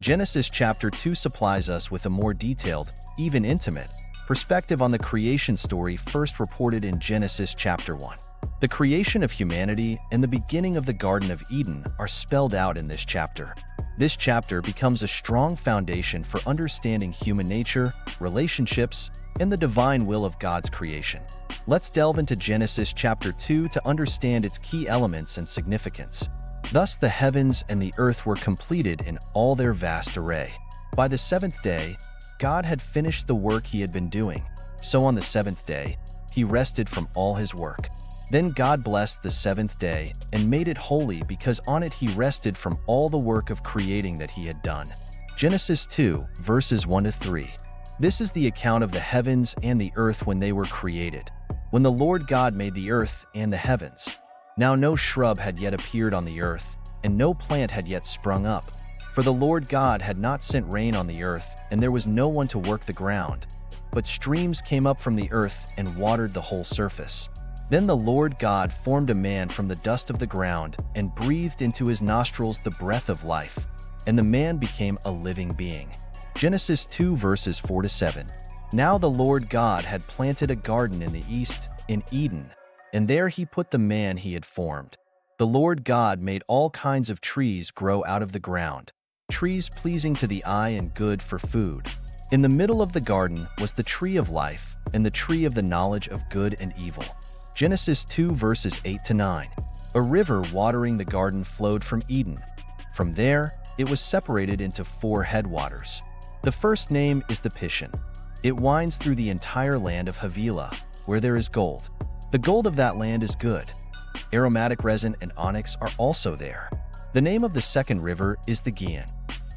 Genesis chapter 2 supplies us with a more detailed, even intimate, perspective on the creation story first reported in Genesis chapter 1. The creation of humanity and the beginning of the Garden of Eden are spelled out in this chapter. This chapter becomes a strong foundation for understanding human nature, relationships, and the divine will of God's creation. Let's delve into Genesis chapter 2 to understand its key elements and significance. Thus the heavens and the earth were completed in all their vast array. By the seventh day, God had finished the work he had been doing. So on the seventh day, he rested from all his work. Then God blessed the seventh day and made it holy because on it he rested from all the work of creating that he had done. Genesis 2, verses 1-3. This is the account of the heavens and the earth when they were created, when the Lord God made the earth and the heavens. Now no shrub had yet appeared on the earth, and no plant had yet sprung up. For the Lord God had not sent rain on the earth, and there was no one to work the ground. But streams came up from the earth and watered the whole surface. Then the Lord God formed a man from the dust of the ground and breathed into his nostrils the breath of life, and the man became a living being. Genesis 2 verses 4-7. Now the Lord God had planted a garden in the east, in Eden, and there he put the man he had formed. The Lord God made all kinds of trees grow out of the ground, trees pleasing to the eye and good for food. In the middle of the garden was the tree of life and the tree of the knowledge of good and evil. Genesis 2 verses 8-9. A river watering the garden flowed from Eden. From there, it was separated into 4 headwaters. The first name is the Pishon. It winds through the entire land of Havilah, where there is gold. The gold of that land is good. Aromatic resin and onyx are also there. The name of the second river is the Gihon.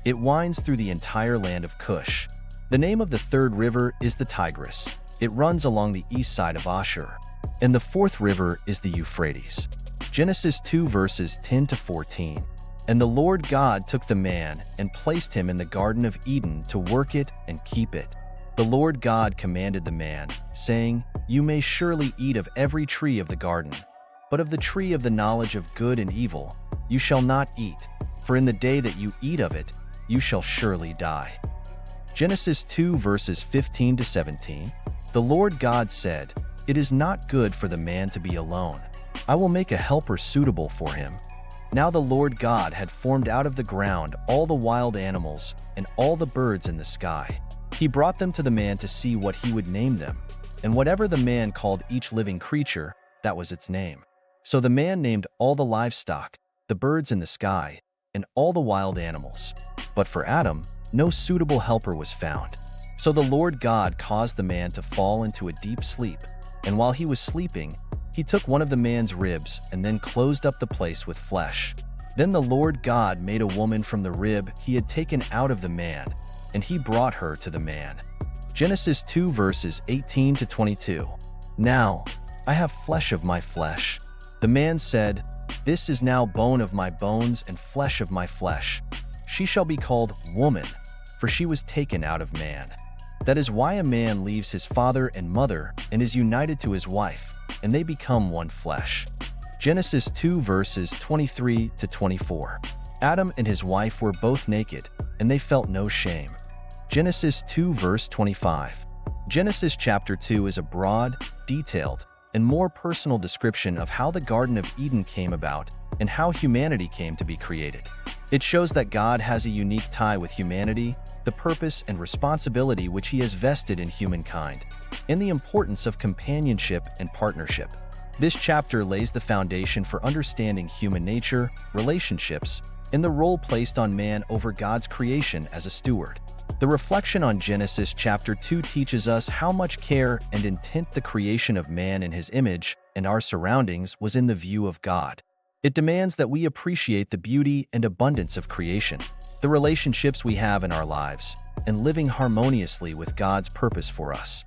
It winds through the entire land of Cush. The name of the third river is the Tigris. It runs along the east side of Ashur. And the fourth river is the Euphrates. Genesis 2 verses 10-14. And the Lord God took the man and placed him in the Garden of Eden to work it and keep it. The Lord God commanded the man, saying, You may surely eat of every tree of the garden, but of the tree of the knowledge of good and evil you shall not eat, for in the day that you eat of it, you shall surely die. Genesis 2 verses 15-17. The Lord God said, It is not good for the man to be alone. I will make a helper suitable for him. Now the Lord God had formed out of the ground all the wild animals and all the birds in the sky. He brought them to the man to see what he would name them, and whatever the man called each living creature, that was its name. So the man named all the livestock, the birds in the sky, and all the wild animals. But for Adam, no suitable helper was found. So the Lord God caused the man to fall into a deep sleep, and while he was sleeping, he took one of the man's ribs and then closed up the place with flesh. Then the Lord God made a woman from the rib he had taken out of the man, and he brought her to the man. Genesis 2 verses 18-22. Now, I have flesh of my flesh. The man said, This is now bone of my bones and flesh of my flesh. She shall be called woman, for she was taken out of man. That is why a man leaves his father and mother and is united to his wife, and they become one flesh. Genesis 2 verses 23-24. Adam and his wife were both naked, and they felt no shame. Genesis 2 verse 25. Genesis chapter 2 is a broad, detailed, and more personal description of how the Garden of Eden came about and how humanity came to be created. It shows that God has a unique tie with humanity, the purpose and responsibility which he has vested in humankind, and the importance of companionship and partnership. This chapter lays the foundation for understanding human nature, relationships, and the role placed on man over God's creation as a steward. The reflection on Genesis chapter 2 teaches us how much care and intent the creation of man in his image and our surroundings was in the view of God. It demands that we appreciate the beauty and abundance of creation, the relationships we have in our lives, and living harmoniously with God's purpose for us.